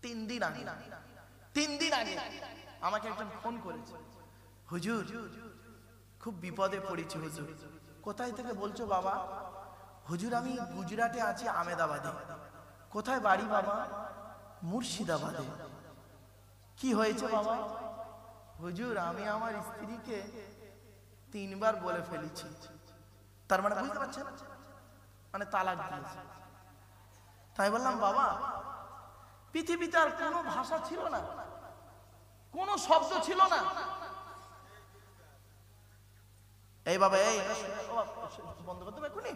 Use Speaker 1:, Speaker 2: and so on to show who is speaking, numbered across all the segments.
Speaker 1: তিন দিন আগে আমাকে একজন ফোন করেছে, হুজুর খুব বিপদে পড়েছি হুজুর। কোথায় থেকে বলছো বাবা? হুজুর আমি গুজরাটে আছি, আহমেদাবাদে। কোথায় বাড়ি বাবা? মুর্শিদাবাদে। কি হয়েছে বাবা? হুজুর আমি আমার স্ত্রীকে 3 বার বলে ফেলেছি। তার মানে বুঝতে পারছেন, মানে তালাক দিয়েছে। তাই বললাম বাবা পৃথিবীতে আর কোনো ভাষা ছিল না, কোনো শব্দ ছিল না। এই বাবা এই বন্ধ করতে পারবো নি?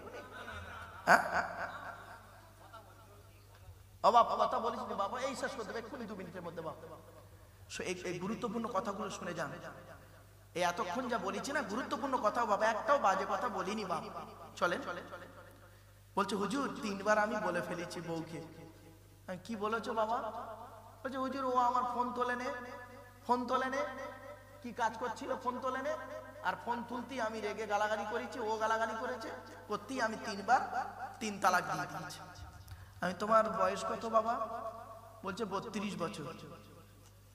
Speaker 1: কথা বলিস বাবা, এই শেষ করতে এক্ষুনি 2 মিনিটের মধ্যে বাবা। এই গুরুত্বপূর্ণ কথাগুলো শুনে যান। এই এতক্ষণ যা বলেছি না গুরুত্বপূর্ণ কথা বাবা, একটাও বাজে কথা বলিনি বাবা। চলেন। বলছে হুজুর 3 বার আমি বলে ফেলেছি বউকে। কি বলেছো বাবা? বলছে হুজুর ও আমার ফোন তোলে নে। কি কাজ করছিল ফোন তোলে নে, আর ফোন তুলতেই আমি রেগে গালাগালি করেছি, ও গালাগালি করেছে, করতেই আমি 3 বার 3 তালাক দিয়ে দিয়েছি। আমি তোমার বয়স কত বাবা? বলছে 32 বছর।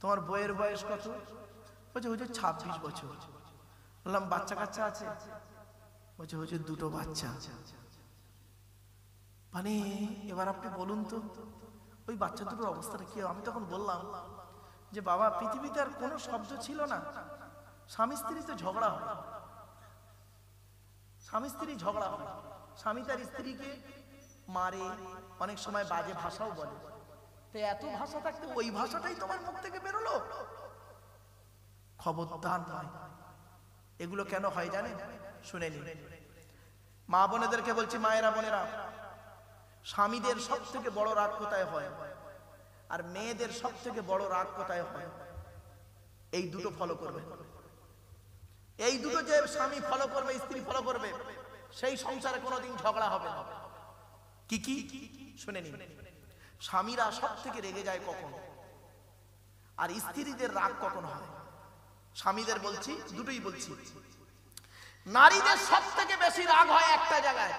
Speaker 1: তোমার বইয়ের বয়স কত? বলছে হুজুর 26 বছর। বললাম বাচ্চা কাচ্চা আছে? বলছে হুজুর 2টো বাচ্চা। মানে এবার আপনি বলুন তো ওই বাচ্চা দুটোর অবস্থাটা কি? আমি তখন বললাম যে বাবা পৃথিবীতে আর কোনো শব্দ ছিল না, স্বামী স্ত্রীতে ঝগড়া হয়, স্বামী স্ত্রী ঝগড়া হয়, স্বামী তার স্ত্রীকে মারে, অনেক সময় বাজে ভাষাও বলে। তো এত ভাষা থাকতে ওই ভাষাটাই তোমার মুখ থেকে বেরোলো? খবরদার নয়। এগুলো কেন হয় জানেন? শুনে নিন। মা বোনেদেরকে বলছি, মায়েরা বোনেরা, স্বামীদের সব থেকে বড় রাগ কোথায় হয় আর মেয়েদের সব থেকে বড় রাগ কোথায় হয়? এই দুটো ফলো করবে। এই দুটো যে স্বামী ফলো করবে, স্ত্রী ফলো করবে, সেই সংসারে কোনোদিন ঝগড়া হবে না। কি কি শুনে নিন। স্বামীরা সব থেকে রেগে যায় কখন, আর স্ত্রীদের রাগ কখন হয়? স্বামীদের বলছি, দুটোই বলছি। নারীদের সব থেকে বেশি রাগ হয় একটা জায়গায়,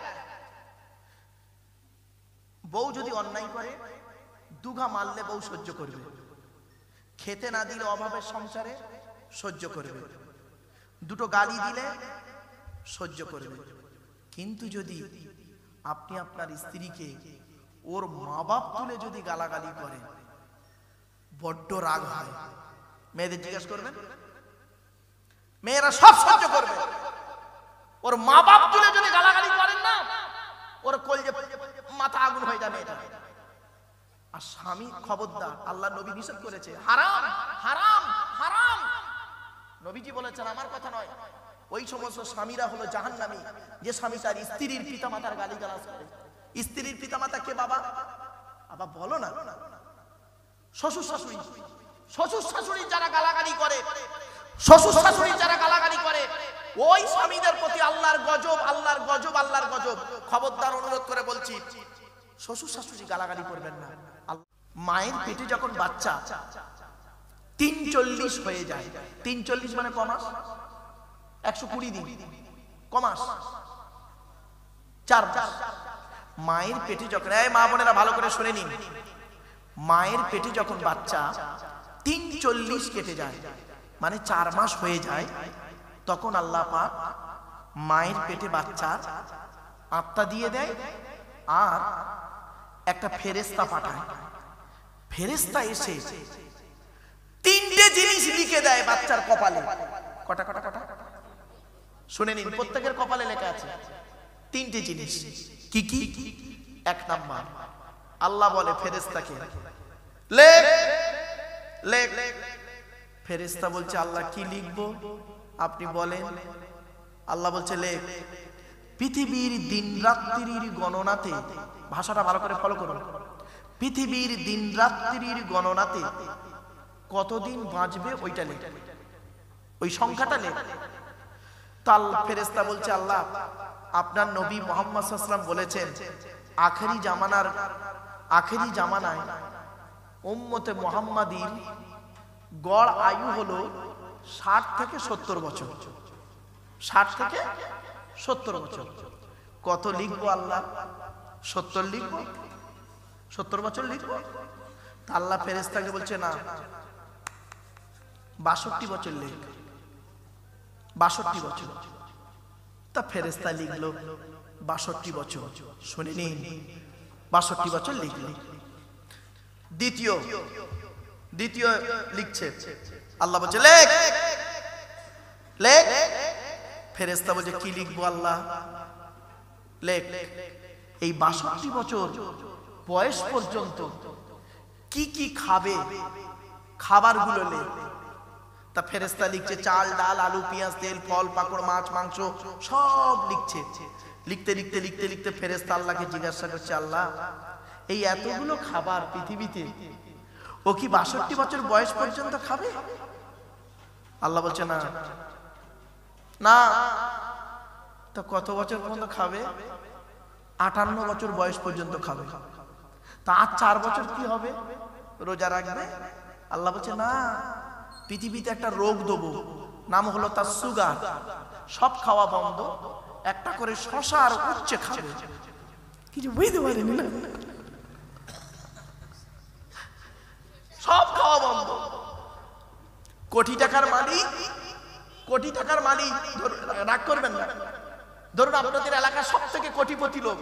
Speaker 1: বউ যদি অন্যায় করে 2 ঘা মারলে বউ সহ্য করবে, খেতে না দিলে অভাবের সংসারে সহ্য করবে, 2টো গালি দিলে সহ্য করবে। কিন্তু যদি আপনি আপনার স্ত্রীকে ওর মা বাপ তুলে যদি গালাগালি করেন, বড্ড রাগ হয়। মেয়েদের জিজ্ঞেস করবেন, মেয়েরা সব সহ্য করবে। ওর মা বাপ তুলে যদি গালাগালি করেন না, ওর কলজে মাথা আগুন হয়ে যাবে এটা। আর স্বামী খবরদার, আল্লাহ নবী নিষেধ করেছে, হারাম হারাম হারাম। নবীজি বলেছেন, আমার কথা নয়। ওই সমস্ত স্বামীরা হলো জাহান্নামী যে স্বামী তার স্ত্রীর পিতামাতার গালিগালাজ করে। স্ত্রীর পিতামাতা কে বাবা? আবার বলো না, শ্বশুর শাশুড়ি। শ্বশুর শাশুড়ি যারা গালাগালি করে, শ্বশুর শাশুড়ি যারা গালাগালি করে, ওই স্বামীদের প্রতি আল্লাহর গজব, আল্লাহর গজব, আল্লাহর গজব। খবরদার, অনুরোধ করে বলছি, শ্বশুর শাশুড়ি গালাগালি করবেন না। মায়ের পেটে যখন বাচ্চা 340 হয়ে যায়, 340 মানে কমাস, 120 দিন, কমাস 4 মাস। মায়ের পেটে যখন, এই মা বোনেরা ভালো করে শুনে নিন, মায়ের পেটে যখন বাচ্চা 340 কেটে যায়, মানে 4 মাস হয়ে যায়, তখন আল্লাহ পাক মায়ের পেটে বাচ্চার আত্মা দিয়ে দেয় আর একটা ফেরেশতা পাঠায়। ফেরেশতা এসে 3টে জিনিস লিখে দেয় বাচ্চার কপালে। কটা কটা কটা শুনে নিন, প্রত্যেকের কপালে লেখা আছে 3টে জিনিস। কি কি? 1 নাম্বার, আল্লাহ বলে ফেরেশতাকে লেখ লেখ। ফেরেশতা বলছে আল্লাহ কি লিখবো আপনি বলেন। আল্লাহ বলছে লেখ, পৃথিবীর দিন রাত্রির গণনাতে, ভাষাটা ভালো করে ফলো করুন, পৃথিবীর দিন রাত্রির গণনাতে কতদিন বাঁচবে ওইটা লেখ, ওই সংখ্যাটা লেখ। তাল ফেরেশতা বলছে আল্লাহ আপনার নবী মুহাম্মদ সাল্লাল্লাহু আলাইহি ওয়াসাল্লাম বলেছেন আখেরি জামানায় উম্মতে মুহাম্মাদীর গড় আয়ু হলো 60 থেকে 70 বছর। 60 থেকে 70 বছর। কত লিখবো আল্লাহ? 70 লিখবো? 70 বছর লিখবো? আল্লাহ ফেরেশতাকে বলছে না, 62 বছর লেখ, 62 বছর। তা ফেরেশতা লিখলো 62 বছর। শুনে নিন, 62 বছর লিখলো। দ্বিতীয় লিখছে, আল্লাহ বলছে লেখ লেখ। ফেরেশতা বলছে কি লিখবো আল্লাহ? লেখ। এই 62 বছর বয়স পর্যন্ত কি কি খাবে, খাবারগুলো লেখ। তা ফেরেশতা লিখছে চাল, ডাল, আলু, পেঁয়াজ, তেল, ফল, পাকড়, মাছ, মাংস সব লিখছে। লিখতে লিখতে লিখতে লিখতে ফেরেশতা আল্লাহকে জিজ্ঞাসা করছে, আল্লাহ এই এতগুলো খাবার পৃথিবীতে ও কি 62 বছর বয়স পর্যন্ত খাবে? আল্লাহ বলছে না না। তো কত বছর পর্যন্ত খাবে? 58 বছর বয়স পর্যন্ত খাবে। তা আর 4 বছর কি হবে? রোজা রাখবে। আল্লাহ বলছে না, পৃথিবীতে একটা রোগ দেবো, নাম হলো তার সুগার। সব খাওয়া বন্ধ, একটা করে শশা আর উচ্ছে খাবে। কিছু বুঝতে পারেনি না, সব খাওয়া বন্ধ। কোটি টাকার মালিক, রাগ করবেন না, ধরুন আপনাদের এলাকার সব থেকে কোটিপতি লোক,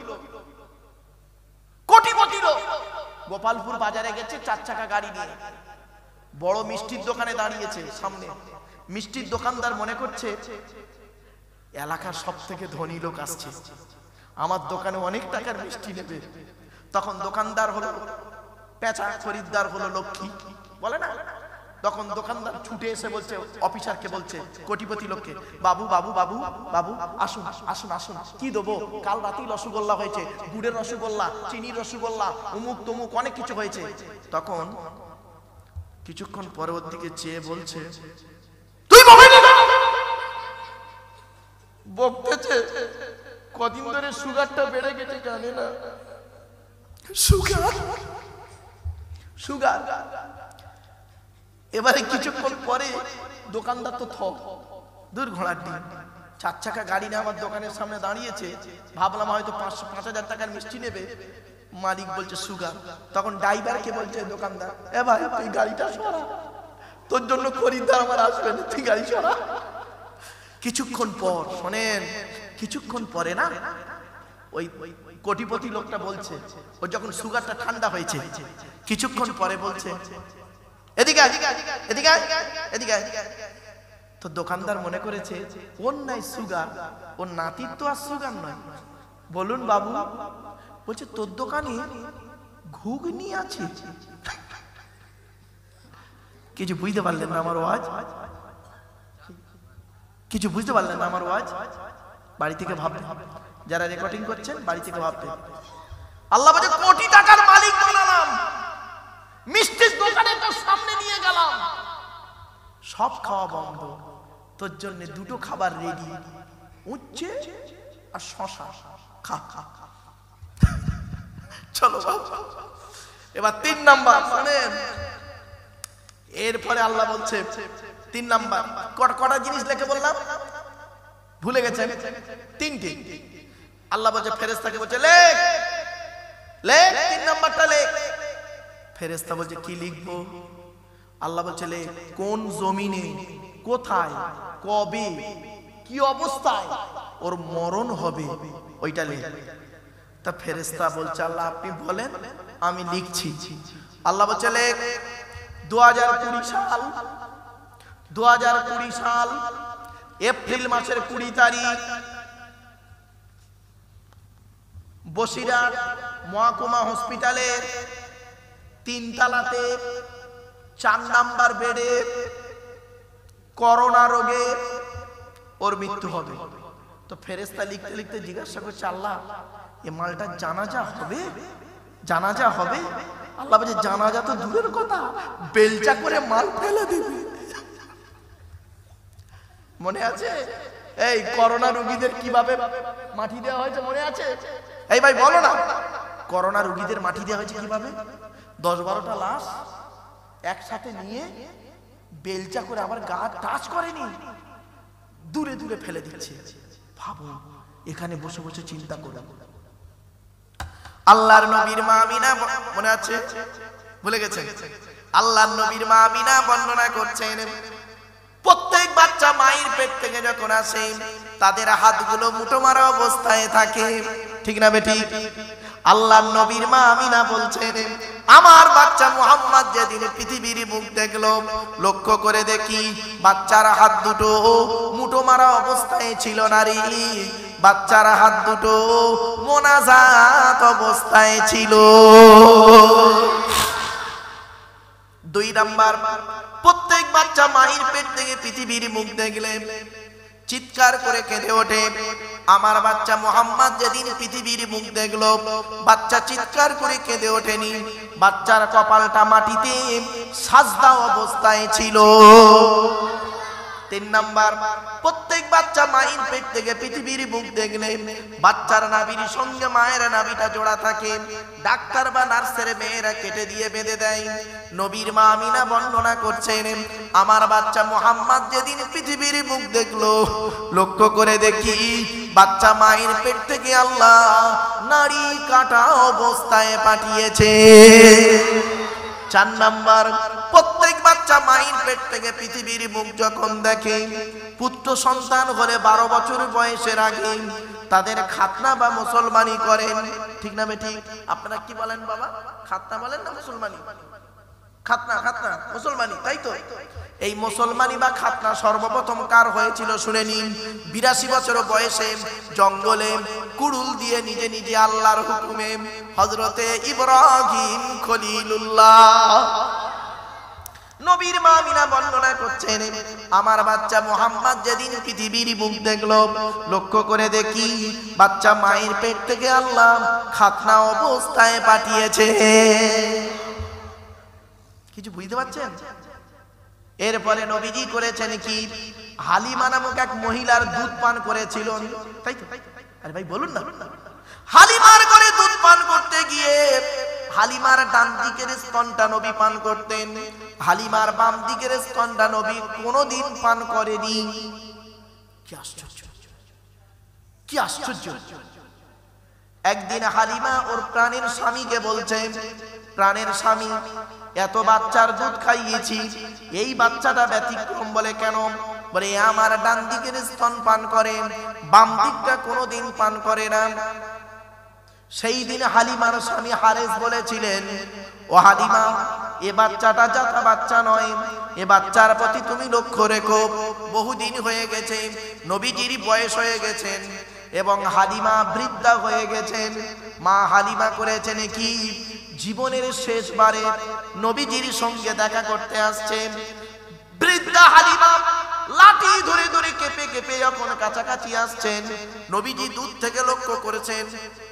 Speaker 1: গোপালপুর বাজারে গেছে 4 চাকা গাড়ি নিয়ে, বড় মিষ্টির দোকানে দাঁড়িয়েছে সামনে। মিষ্টির দোকানদার মনে করছে এলাকার সব থেকে ধনী লোক আসছে, আমার দোকানে অনেক টাকার মিষ্টি নেবে। তখন দোকানদার হলো পেঁচা, খরিদ্দার হলো লক্ষ্মী, বলে না? তখন দোকানদার ছুটে এসে বলছে, অফিসারকে বলছে, কোটিপতি লোককে, বাবু বাবু বাবু বাবু আসুন আসুন আসুন, কি দেবো? কাল রাতেই রসগোল্লা হয়েছে, গুড়ের রসগোল্লা, চিনির রসগোল্লা, অমুক তমুক অনেক কিছু হয়েছে। তখন কিছুক্ষণ পরে ওর দিকে চেয়ে বলছে, তুই বকতেছে, কদিন ধরে সুগারটা বেড়ে গেছে জানে না। সুগার। এবারে কিছুক্ষণ পরে দোকানদার তো দূর ঘোড়ার ডিম, 4 চাকা গাড়ি নিয়ে আমার দোকানের সামনে দাঁড়িয়েছে, ভাবলাম হয়তো 5,000 টাকার মিষ্টি নেবে। মালিক বলছে সুগার। তখন ড্রাইভারকে বলছে দোকানদার, এ ভাই তুই গাড়িটা সরা, তোর জন্য খরিদ্দার আমার আসবে না, তুই গাড়ি সরা। কিছুক্ষণ পর শোনেন, কিছুক্ষণ পরে না ওই কোটিপতি লোকটা বলছে, ও যখন সুগারটা ঠান্ডা হয়েছে, কিছুক্ষণ পরে বলছে, এদিকে এদিকে এদিকে। তো দোকানদার মনে করেছে ওর নাই সুগার, ওর নাতির তো আর সুগার নয়। বলুন বাবু, বলছে তোর দোকানে ঘুগনি আছে। কিছু বুঝতে পারলেন না আমার ওয়াজ? কিছু বুঝতে পারলেন না আমার ওয়াজ? বাড়ি থেকে ভাববেন, যারা রেকর্ডিং করছেন বাড়ি থেকে ভাববেন। আল্লাহ বলে কোটি টাকার মালিক বানালাম, মিষ্টির দোকানে তোর সামনে নিয়ে গেলাম, সব খাওয়া বন্ধ, তোর জন্য 2টো খাবার রেডি, উচ্ছে আর শশা, খা খা খা। চলো এবার 3 নাম্বার শুনেন। এরপরে আল্লাহ বলছে 3 নাম্বার, কটা জিনিস লিখে বললাম ভুলে গেছেন? 3টে। আল্লাহ বলছে ফেরেশতাকে বলছে লেখ লেখ, 3 নাম্বারটা লেখ। ফেরেশতা বলছে কি লিখবো? আল্লাহ বলছে লেখ কোন জমিনে, কোথায়, কবে, কি অবস্থায় ওর মরণ হবে ওইটা লেখ। তা ফেরেশতা বলছে আল্লাহ আপনি বলেন, আমি লিখছি। আল্লাহ বলছে লেখ 2020 সাল, 2020 সাল এপ্রিল মাসের 20 তারিখ বসিরহাট মহকুমা হসপিটালের 3 তলাতে 4 নাম্বার বেডে করোনা রোগে ওর মৃত্যু হবে। তো ফেরেশতা লিখতে লিখতে জিজ্ঞাসা করছে আল্লাহ এ মালটা জানাজা হবে? জানাজা হবে? আল্লাহ বলছে জানাজা তো দূরের কথা, বেলচা করে মাল ফেলে দিবে। মনে আছে এই করোনা রোগীদের কিভাবে মাটি দেওয়া হয়েছে? মনে আছে? এই ভাই বলো না, করোনা রোগীদের মাটি দেওয়া হয়েছে কিভাবে? 10-12টা লাশ একসাথে নিয়ে বেলচা করে, আবার গা টাচ করেনি, দূরে দূরে ফেলে দিচ্ছে। ভাবো, এখানে বসে বসে চিন্তা করো। আল্লাহর নবীর মা আমিনা মনে আছে ভুলে গেছেন? আল্লাহর নবীর মা আমিনা বর্ণনা করছেন, প্রত্যেক বাচ্চা মায়ের পেট থেকে যখন আসে তাদের হাতগুলো মুঠো মারা অবস্থায় থাকে, ঠিক না বেটি? আল্লাহর নবীর মা আমিনা বলছেন, আমার বাচ্চা মুহাম্মদ যেদিন পৃথিবীর মুখ দেখলো, লক্ষ্য করে দেখি বাচ্চার হাত দুটো মুঠো মারা অবস্থায় ছিল না রে, বাচ্চার হাত দুটো মোনাজাত অবস্থায় ছিল। 2 নাম্বার, প্রত্যেক বাচ্চা মায়ের পেট থেকে পৃথিবীর মুখ দেখলে চিৎকার করে কেঁদে ওঠে। আমার বাচ্চা মুহাম্মদ যেদিন পৃথিবীর মুখ দেখলো, বাচ্চা চিৎকার করে কেঁদে ওঠেনি, বাচ্চার কপালটা মাটিতে সাজদা অবস্থায় ছিল। 3 নাম্বার, প্রত্যেক বাচ্চা মায়ের পেট থেকে পৃথিবীর মুখ দেখলে বাচ্চার নাভির সঙ্গে মায়ের নাভিটা জোড়া থাকে, ডাক্তার বা নার্সের মেয়েরা কেটে দিয়ে বেঁধে দেয়। নবীর মা আমিনা বর্ণনা করছেন, আমার বাচ্চা মুহাম্মদ যেদিন পৃথিবীর মুখ দেখলো, লক্ষ্য করে দেখি বাচ্চা মায়ের পেট থেকে আল্লাহ নাড়ি কাটা অবস্থায় পাঠিয়েছে। 4 নাম্বার, প্রত্যেক বাচ্চা মায়ের পেট থেকে পৃথিবীর মুখ যখন দেখে, পুত্র সন্তান হলে 12 বছর বয়সের আগে তাদের খাতনা বা মুসলমানি করেন, ঠিক না বেটি? আপনারা কি বলেন বাবা, খাতনা বলেন না মুসলমানি? খাতনা, খাতনা মুসলমানি, তাই তো? এই মুসলমানি বা খাতনা সর্বপ্রথম কার হয়েছিল শুনে নিন। 82 বছর বয়সে জঙ্গলে কুড়ুল দিয়ে নিজে নিজে আল্লাহর হুকুমে হযরতে ইব্রাহিম খলিলুল্লাহ, নবীর মা আমিনা বর্ণনা করছেন, আমার বাচ্চা মুহাম্মদ যেদিন পৃথিবীর মুখ দেখলো, লক্ষ্য করে দেখি বাচ্চা মায়ের পেট থেকে আল্লাহ খাতনা অবস্থায় পাঠিয়েছে। কিছু বুঝতে পারছেন? এরপরে নবীজি করেছেন কি, হালিমা নামক এক মহিলার দুধ পান করেছিল, তাই তো? আরে ভাই বলুন না। হালিমার করে দুধ পান করতে গিয়ে হালিমার ডান দিকের স্তনটা নবী পান করতেন, হালিমার বাম দিকের স্তনটা নবী কোনোদিন পান করেনি। কি আশ্চর্য, কি আশ্চর্য! একদিন হালিমা ওর প্রাণের স্বামীকে বলছেন, প্রাণের স্বামী, এত বাচ্চার দুধ খাইয়েছি, এই বাচ্চাটা ব্যতিক্রম। বলে কেন? বলে আমার ডান দিকের স্তন পান করে, বাম দিকটা কোনোদিন পান করে না। সেই দিন হালিমার স্বামী হারেস বলেছিলেন, ও হালিমা, এ বাচ্চাটা যাতা বাচ্চা নয়, এ বাচ্চার প্রতি তুমি লক্ষ্য রেখো। বহুদিন হয়ে গেছে, নবীজির বয়স হয়ে গেছেন এবং হালিমা বৃদ্ধা হয়ে গেছেন। মা হালিমা করেছেন কি, জীবনের শেষবারে নবীজির সঙ্গে দেখা করতে আসছেন। বৃদ্ধা হালিমা লাঠি ধরে ধরে কেঁপে কেঁপে যখন কাছাকাছি আসছেন, নবীজি দূর থেকে লক্ষ্য করেছেন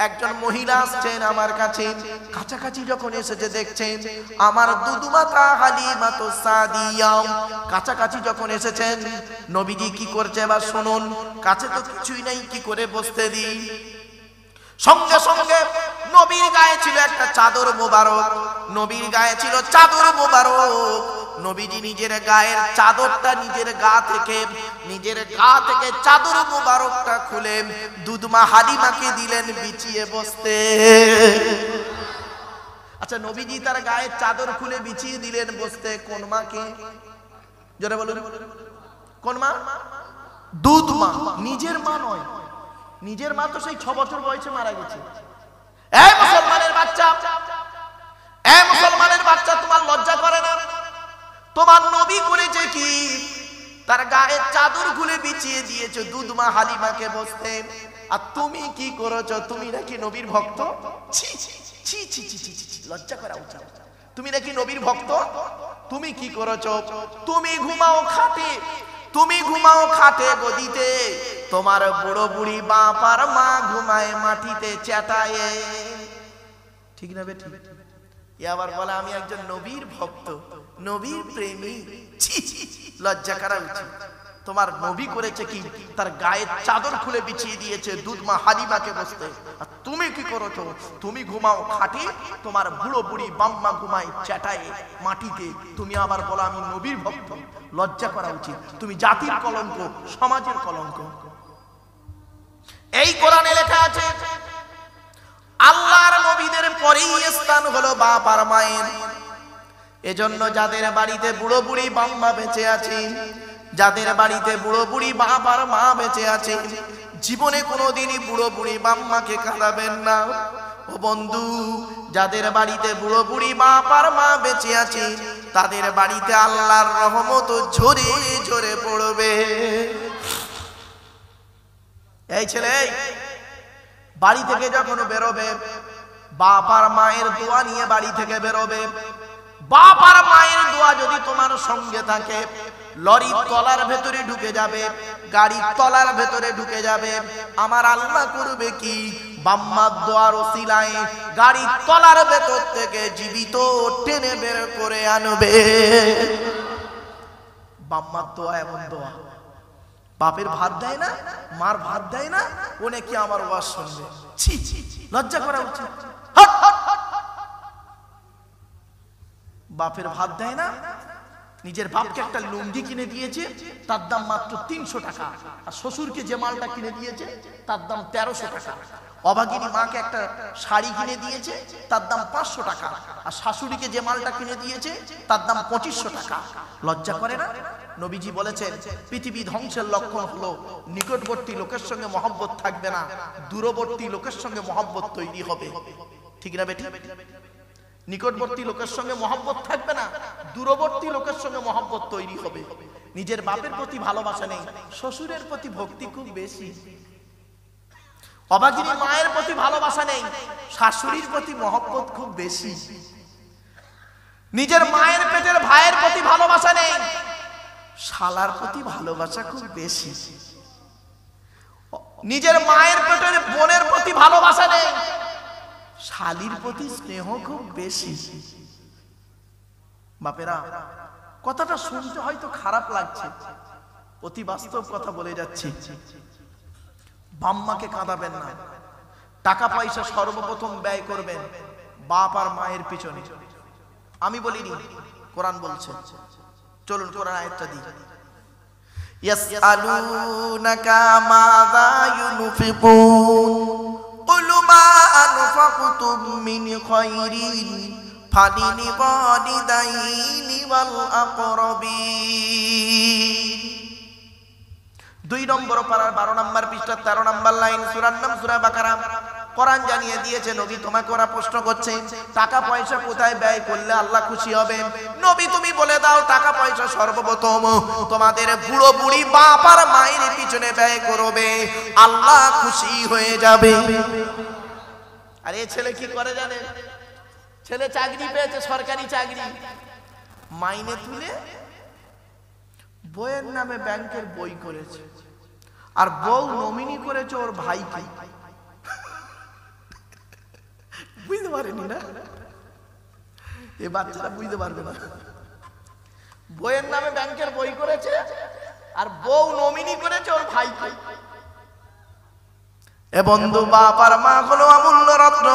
Speaker 1: একজন মহিলা আসছেন আমার কাছে। কাছাকাছি যখন এসেছে দেখছেন আমার দুধমাতা হালিমা তো সাদিয়া। কাছাকাছি যখন এসেছেন নবীজি কি করছে এবার শুনুন। কাছে তো কিছুই নাই, কি করে বসতে দিই। সঙ্গে সঙ্গে নবীর গায়ে ছিল একটা চাদর মোবারক, নবীর গায়ে ছিল চাদর মোবারক। নবীজি নিজের গায়ের চাদরটা নিজের গা থেকে চাদর মোবারকটা খুলে দুধমা হালিমাকে দিলেন বিছিয়ে বসতে। আচ্ছা, নবীজি তার গায়ের চাদর খুলে বিছিয়ে দিলেন বসতে কোন মাকে? জোরে বলুন, কোন মা? দুধমা, নিজের মা নয়। নিজের মা তো সেই 6 বছর বয়সে মারা গেছে। এই মুসলমানের বাচ্চা, এই মুসলমানের বাচ্চা, তোমার লজ্জা করে না? তোমার নবী করেছে কি, তার গায়ে চাদর খুলে বিছিয়ে দিয়েছে দুধমা হালিমাকে বসতে, আর তুমি কি করেছো? তুমি নাকি নবীর ভক্ত? ছি ছি ছি ছি ছি ছি, লজ্জা করা উচিত। তুমি নাকি নবীর ভক্ত, তুমি কি করেছো? তুমি ঘুমাও খাটে, তুমি ঘুমাও খাটে গদিতে, তোমার বুড়ো বুড়ি বাপ আর মা ঘুমায় মাটিতে চেটায়। ঠিক না বেটি? আবার বলে আমি একজন নবীর ভক্ত, নবীর প্রেমী। লজ্জা করা উচিত। তোমার নবী করেছে কি, তার গায়ের চাদর খুলে বিছিয়ে দিয়েছে দুধমা হালিমাকে বসতে, আর তুমি কি করেছো? তুমি ঘুমাও খাটে, তোমার বুড়ো বুড়ি বাম্মা ঘুমায় চেটায় মাটিতে, তুমি আবার বলো আমি নবীর ভক্ত। লজ্জা করা উচিত। তুমি জাতির কলঙ্ক, সমাজের কলঙ্ক। এই কোরআনে লেখা আছে আল্লাহর নবীদের পরেই স্থান হলো বাপ আর মায়ের। এজন্য যাদের বাড়িতে বুড়ো বুড়ি বাম্মা বেঁচে আছে, যাদের বাড়িতে বুড়ো বুড়ি বাপ আর মা বেঁচে আছে, জীবনে কোনোদিনই বুড়ো বুড়ি বাম্মাকে কাঁদাবেন না। ও বন্ধু, যাদের বাড়িতে বুড়ো বুড়ি বাপ আর মা বেঁচে আছে, তাদের বাড়িতে আল্লাহর রহমত ঝরে ঝরে পড়বে। এই ছেলে, বাড়ি থেকে যখন বেরোবে, বাপ আর মায়ের দোয়া নিয়ে বাড়ি থেকে বেরোবে। বাপ আর মায়ের দোয়া যদি তোমার সঙ্গে থাকে, লরির তলার ভেতরে ঢুকে যাবে, গাড়ির তলার ভেতরে ঢুকে যাবে। আমার আল্লাহ করবে কি, বাম্মার দোয়ার ওসিলায় গাড়ির তলার ভেতর থেকে জীবিত টেনে বের করে আনবে। বাম্মার দোয়া এমন দোয়া, বাপের ভাত দেয় না, মার ভাত দেয় না, ও নাকি আমার ওয়াজ শুনবে। ছি ছি, লজ্জা করা উচিত। বাপের ভাত দেয় না, নিজের বাপকে একটা লুঙ্গি কিনে দিয়েছে, তার দাম মাত্র 300 টাকা, আর শ্বশুরকে যে মালটা কিনে দিয়েছে তার দাম 1300 টাকা। অভাগিনী মাকে একটা শাড়ি কিনে দিয়েছে, তার দাম 500 টাকা, আর শাশুড়িকে যে মালটা কিনে দিয়েছে তার দাম 2500 টাকা। লজ্জা করে না? নবীজি বলেছেন, পৃথিবী ধ্বংসের লক্ষণ হলো নিকটবর্তী লোকের সঙ্গে মহব্বত থাকবে না, দূরবর্তী লোকের সঙ্গে মহব্বত তৈরি হবে। ঠিক না বেটি? নিকটবর্তী লোকের সঙ্গে মহব্বত থাকবে না, দূরবর্তী লোকের সঙ্গে মহব্বত তৈরি হবে। নিজের বাপের প্রতি ভালোবাসা নেই, শ্বশুরের প্রতি ভক্তি খুব বেশি। অভাগিনী মায়ের প্রতি ভালোবাসা নেই, শাশুড়ির প্রতি মহব্বত খুব বেশি। নিজের মায়ের পেটের ভাইয়ের প্রতি ভালোবাসা নেই, শালার প্রতি ভালোবাসা খুব বেশি। নিজের মায়ের পেটের বোনের প্রতি ভালোবাসা নেই, শালির প্রতি স্নেহ খুব বেশি। বাপেরা, কথাটা শুনতে হয়তো খারাপ লাগছে, অতি বাস্তব কথা বলে যাচ্ছি। বাম্মাকে কাঁদাবেন না, টাকা পয়সা সর্বপ্রথম ব্যয় করবেন বাপ আর মায়ের পিছনে। আমি বলিনি, কোরআন বলছে। চলুন কোরআন আয়াতটা দিই। ইয়াসআলুনাকা মাযা ইউনফিকুন কুল মা আনফাকতুম মিন খায়রিন ফালিল ওয়ালিদাইনি ওয়াল আকরাবিন। 2 নম্বর পারার 12 নম্বর পৃষ্ঠা 13 নম্বর লাইন, সূরার নাম সূরা বাকারা। কোরআন জানিয়ে দিয়েছে, নবী তোমাকে ওরা প্রশ্ন করছে টাকা পয়সা কোথায় ব্যয় করলে আল্লাহ খুশি হবে। নবী তুমি বলে দাও, টাকা পয়সা সর্বপ্রথম তোমাদের বুড়ো বুড়ি বাপ আর মায়ের পিছনে ব্যয় করবে, আল্লাহ খুশি হয়ে যাবে। আর এই ছেলে কি করে জানে? ছেলে চাকরি পেয়েছে, সরকারি চাকরি, মাইনে তুলে বইয়ের নামে ব্যাংকের বই করেছে, আর বউ নমিনি করেছে ওর ভাইকে। বুঝতে পারেনি না? এ বাচ্চারা বুঝতে পারবে না। বইয়ের নামে ব্যাংকের বই করেছে, আর বউ নমিনি করেছে ওর ভাইকে। এ বন্ধু, বাপ আর মা হলো অমূল্য রত্ন।